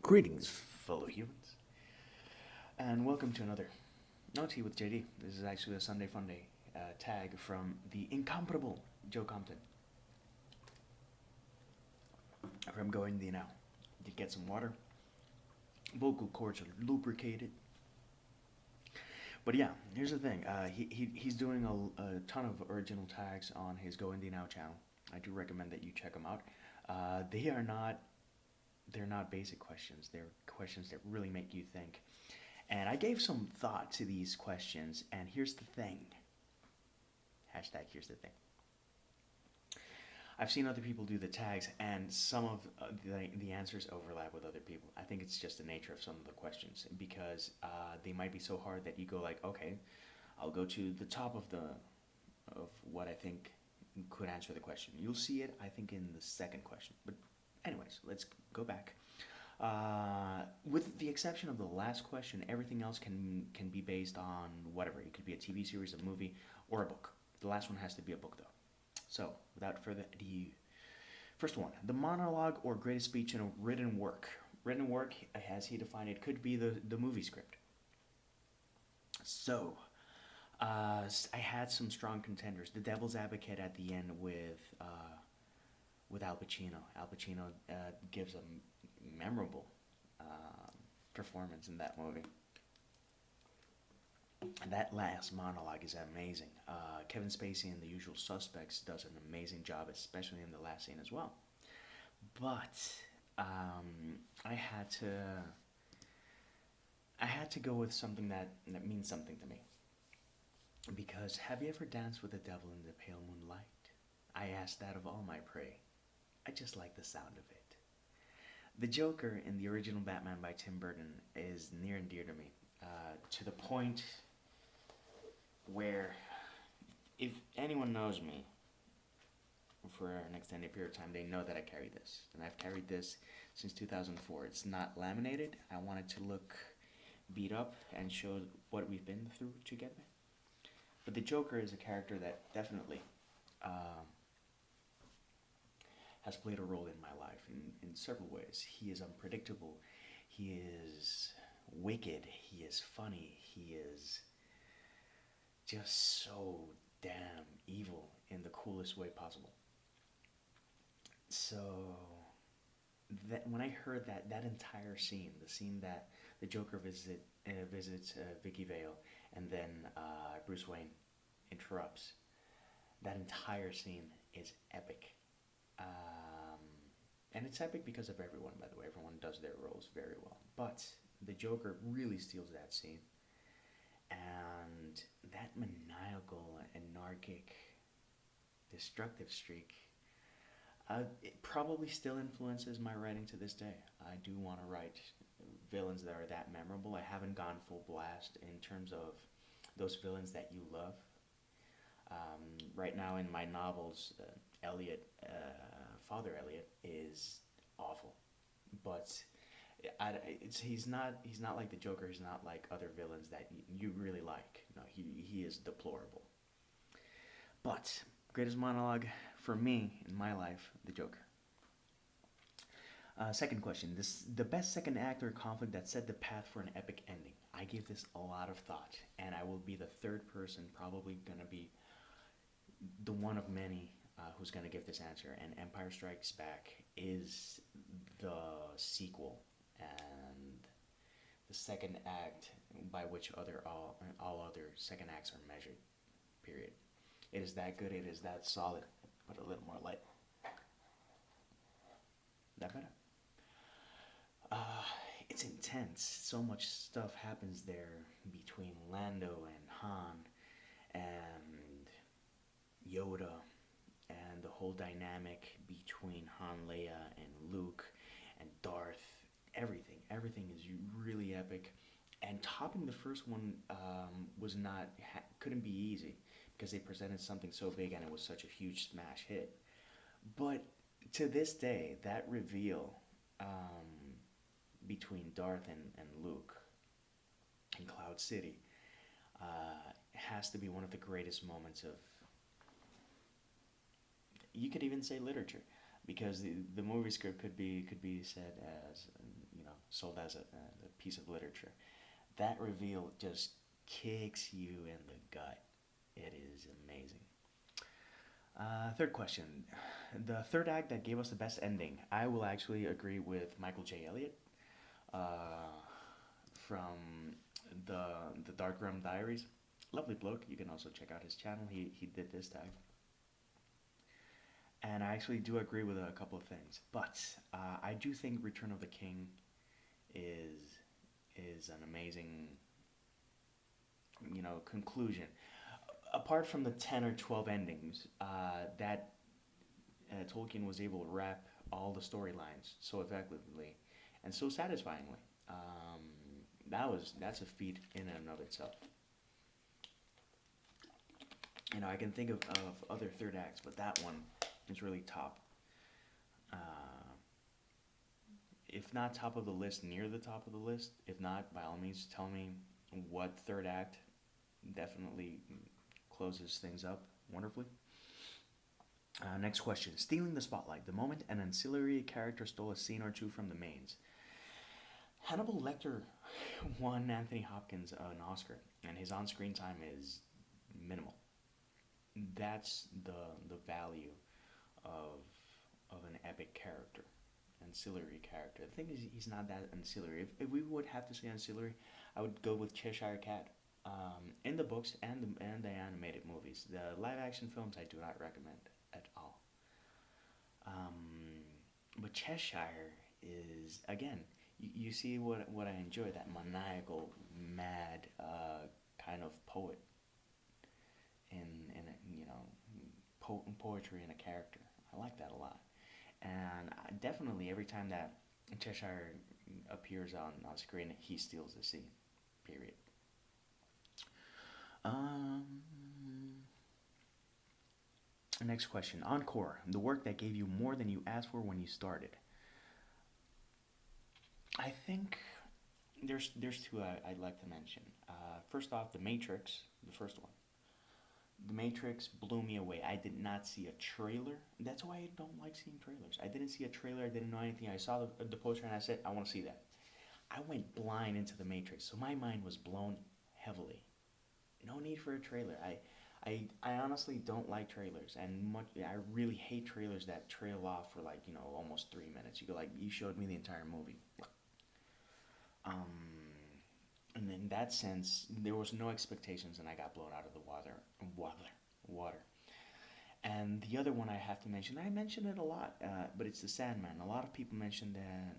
Greetings, fellow humans, and welcome to another No Tea with JD. This is actually a Sunday Funday tag from the incomparable Joe Compton. From going the now. You get some water, vocal cords are lubricated. But yeah, here's the thing. He's doing a ton of original tags on his Go Indie Now channel. I do recommend that you check them out. They are not they're not basic questions. They're questions that really make you think. And I gave some thought to these questions, and here's the thing. Hashtag here's the thing. I've seen other people do the tags, and some of the answers overlap with other people. I think it's just the nature of some of the questions because they might be so hard that you go like, okay, I'll go to the top of what I think could answer the question. You'll see it, I think, in the second question. But anyways, let's go back. With the exception of the last question, everything else can be based on whatever. It could be a TV series, a movie, or a book. The last one has to be a book, though. So, without further ado, first one: the monologue or greatest speech in a written work. Written work, as he defined it, could be the movie script. So, I had some strong contenders. The Devil's Advocate at the end with Al Pacino. Al Pacino gives a memorable performance in that movie. And that last monologue is amazing. Kevin Spacey in The Usual Suspects does an amazing job, especially in the last scene as well. But I had to go with something that means something to me. Because have you ever danced with the devil in the pale moonlight? I ask that of all my prey. I just like the sound of it. The Joker in the original Batman by Tim Burton is near and dear to me, to the point where if anyone knows me for an extended period of time, they know that I carry this. And I've carried this since 2004. It's not laminated. I want it to look beat up and show what we've been through together. But the Joker is a character that definitely has played a role in my life in several ways. He is unpredictable. He is wicked. He is funny. He is just so damn evil in the coolest way possible. So that when I heard that entire scene, the scene that the Joker visits Vicky Vale, and then Bruce Wayne interrupts, that entire scene is epic. And it's epic because of everyone, by the way. Everyone does their roles very well. But the Joker really steals that scene. And that maniacal, anarchic, destructive streak, it probably still influences my writing to this day. I do want to write villains that are that memorable. I haven't gone full blast in terms of those villains that you love. Right now in my novels, Father Elliot is awful, but he's not like the Joker. He's not like other villains that you really like. No, he is deplorable. But greatest monologue for me in my life, the Joker. Second question: the best second act or conflict that set the path for an epic ending. I gave this a lot of thought, and I will be the third person, probably gonna be the one of many who's gonna give this answer. And Empire Strikes Back is the sequel and the second act by which all other second acts are measured. Period. It is that good. It is that solid. But a little more light. That better. It's intense. So much stuff happens there between Lando and Han and Yoda and the whole dynamic between Han, Leia, and Luke and Darth. Everything is really epic. And topping the first one couldn't be easy because they presented something so big and it was such a huge smash hit. But to this day, that reveal between Darth and Luke in Cloud City has to be one of the greatest moments of, you could even say, literature. because the movie script could be said as sold as a piece of literature. That reveal just kicks you in the gut. It is amazing. Third question. The third act that gave us the best ending. I will actually agree with Michael J. Elliott uh, from the the Dark Realm Diaries. Lovely bloke. You can also check out his channel. He did this tag, and I actually do agree with a couple of things. But I do think Return of the King is is an amazing conclusion. Apart from the 10 or 12 endings that Tolkien was able to wrap all the storylines so effectively and so satisfyingly. That's a feat in and of itself. I can think of other third acts, but that one is really top. Uh, if not top of the list, near the top of the list. If not, by all means, tell me what third act definitely closes things up wonderfully. Next question. Stealing the spotlight. The moment an ancillary character stole a scene or two from the mains. Hannibal Lecter won Anthony Hopkins an Oscar, and his on screen time is minimal. That's the value of an epic character, ancillary character. The thing is, he's not that ancillary. If we would have to say ancillary, I would go with Cheshire Cat. In the books and the animated movies, the live action films I do not recommend at all. But Cheshire is again, you see what I enjoy, that maniacal, mad kind of poet in poetry in a character. I like that a lot, and definitely every time that Cheshire appears on screen, he steals the scene. Period. Um, Next question. Encore, the work that gave you more than you asked for when you started. I think there's two I'd like to mention. First off, The Matrix, the first one. The Matrix blew me away. I did not see a trailer. That's why I don't like seeing trailers. I didn't see a trailer. I didn't know anything. I saw the poster and I said, I want to see that. I went blind into The Matrix, so my mind was blown heavily. No need for a trailer. I honestly don't like trailers, and I really hate trailers that trail off for like almost 3 minutes. You go like, you showed me the entire movie. Um, and in that sense, there was no expectations, and I got blown out of the water. And the other one I have to mention, I mention it a lot, but it's the Sandman. A lot of people mentioned that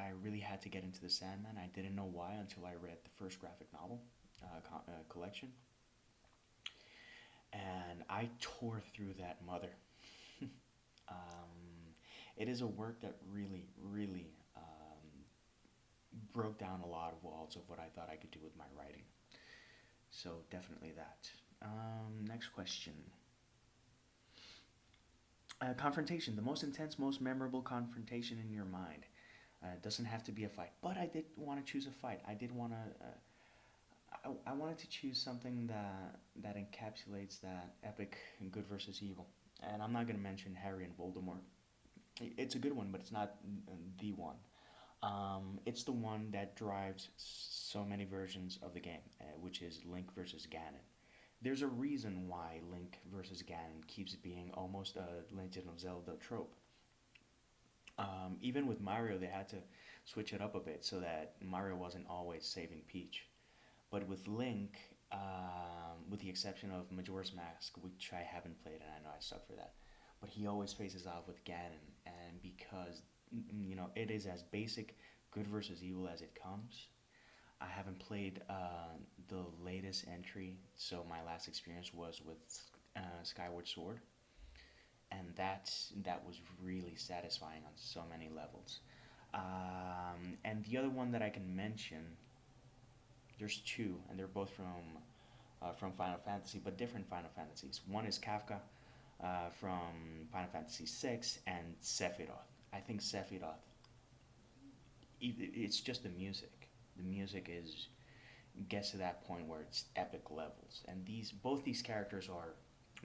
I really had to get into the Sandman. I didn't know why until I read the first graphic novel collection, and I tore through that mother. It is a work that really, really broke down a lot of walls of what I thought I could do with my writing. So definitely that. Next question. Confrontation. The most intense, most memorable confrontation in your mind. It doesn't have to be a fight, but I did want to choose a fight. I did want to. I wanted to choose something that encapsulates that epic good versus evil. And I'm not going to mention Harry and Voldemort. It's a good one, but it's not the one. It's the one that drives so many versions of the game, which is Link versus Ganon. There's a reason why Link versus Ganon keeps being almost a Legend of Zelda trope. Even with Mario, they had to switch it up a bit so that Mario wasn't always saving Peach. But with Link, with the exception of Majora's Mask, which I haven't played and I know I suck for that, but he always faces off with Ganon, and because it is as basic good versus evil as it comes. I haven't played the latest entry, so my last experience was with Skyward Sword, and that was really satisfying on so many levels. And the other one that I can mention, there's two, and they're both from Final Fantasy, but different Final Fantasies. One is Kafka from Final Fantasy VI, and Sephiroth. I think Sephiroth. It's just the music. The music is gets to that point where it's epic levels, and these both these characters are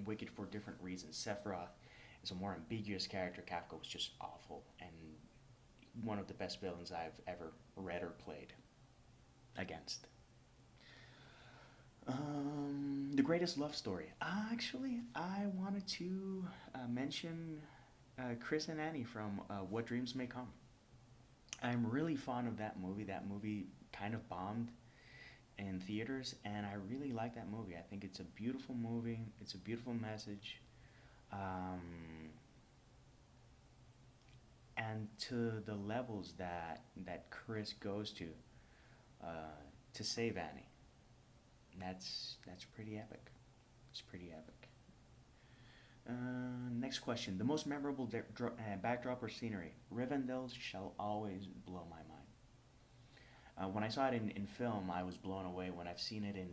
wicked for different reasons. Sephiroth is a more ambiguous character. Kafka was just awful and one of the best villains I've ever read or played against. The greatest love story. Actually, I wanted to mention Chris and Annie from What Dreams May Come. I'm really fond of that movie. That movie kind of bombed in theaters, and I really like that movie. I think it's a beautiful movie. It's a beautiful message, um, and to the levels that Chris goes to save Annie. That's pretty epic. It's pretty epic. Next question: the most memorable backdrop or scenery. Rivendell shall always blow my mind. When I saw it in film, I was blown away. When I've seen it in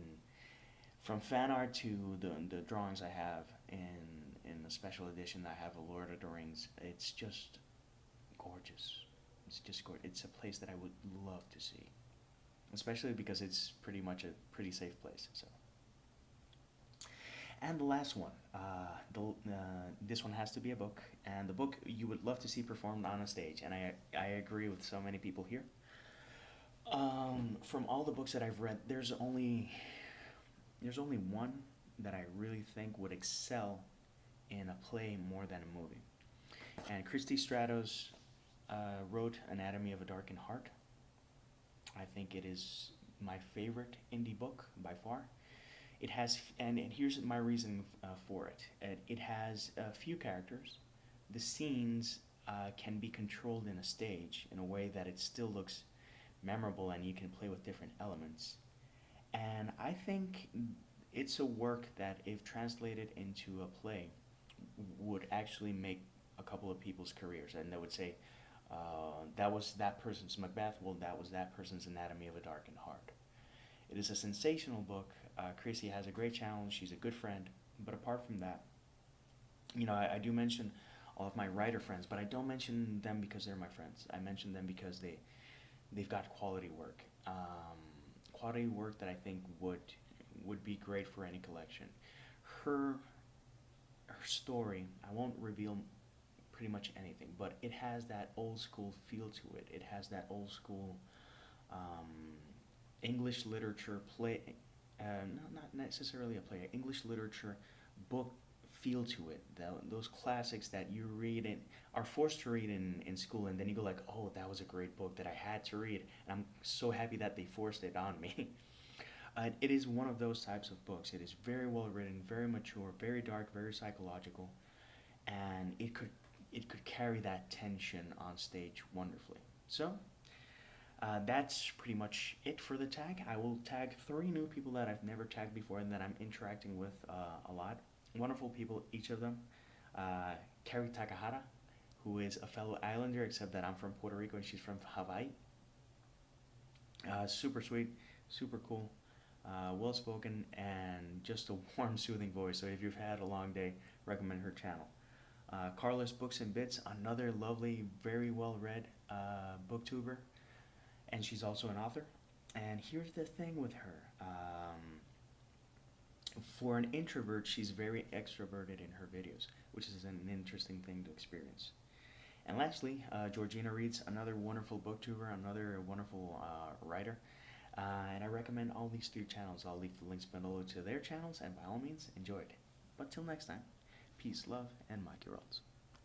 from fan art to the drawings I have in the special edition that I have of Lord of the Rings, it's just gorgeous. It's just gorgeous. It's a place that I would love to see, especially because it's pretty much a pretty safe place. So, and the last one, this one has to be a book, and the book you would love to see performed on a stage. And I agree with so many people here. From all the books that I've read, there's only one that I really think would excel in a play more than a movie. And Christy Stratos wrote Anatomy of a Darkened Heart. I think it is my favorite indie book by far. It has, and here's my reason for it. It has a few characters. The scenes can be controlled in a stage in a way that it still looks memorable and you can play with different elements. And I think it's a work that, if translated into a play, would actually make a couple of people's careers. And they would say, that was that person's Macbeth, well, that was that person's Anatomy of a Darkened Heart. It is a sensational book. Chrissy has a great channel, she's a good friend. But apart from that, I do mention all of my writer friends, but I don't mention them because they're my friends. I mention them because they've got quality work. Quality work that I think would be great for any collection. Her story, I won't reveal pretty much anything, but it has that old school feel to it. It has that old school English literature play, not necessarily a play, English literature book feel to it. Those classics that you read and are forced to read in school, and then you go like, oh, that was a great book that I had to read, and I'm so happy that they forced it on me. It is one of those types of books. It is very well written, very mature, very dark, very psychological, and it could carry that tension on stage wonderfully. So that's pretty much it for the tag. I will tag 3 new people that I've never tagged before and that I'm interacting with a lot. Wonderful people, each of them. Carrie Takahata, who is a fellow islander, except that I'm from Puerto Rico and she's from Hawaii. Super sweet, super cool, well spoken, and just a warm, soothing voice. So if you've had a long day, recommend her channel. Carla's Books and Bits, another lovely, very well read booktuber, and she's also an author. And here's the thing with her. For an introvert, she's very extroverted in her videos, which is an interesting thing to experience. And lastly, Georgina Reads, another wonderful booktuber, another wonderful writer. And I recommend all these 3 channels. I'll leave the links below to their channels, and by all means, enjoy it. But till next time, peace, love, and maki rolls.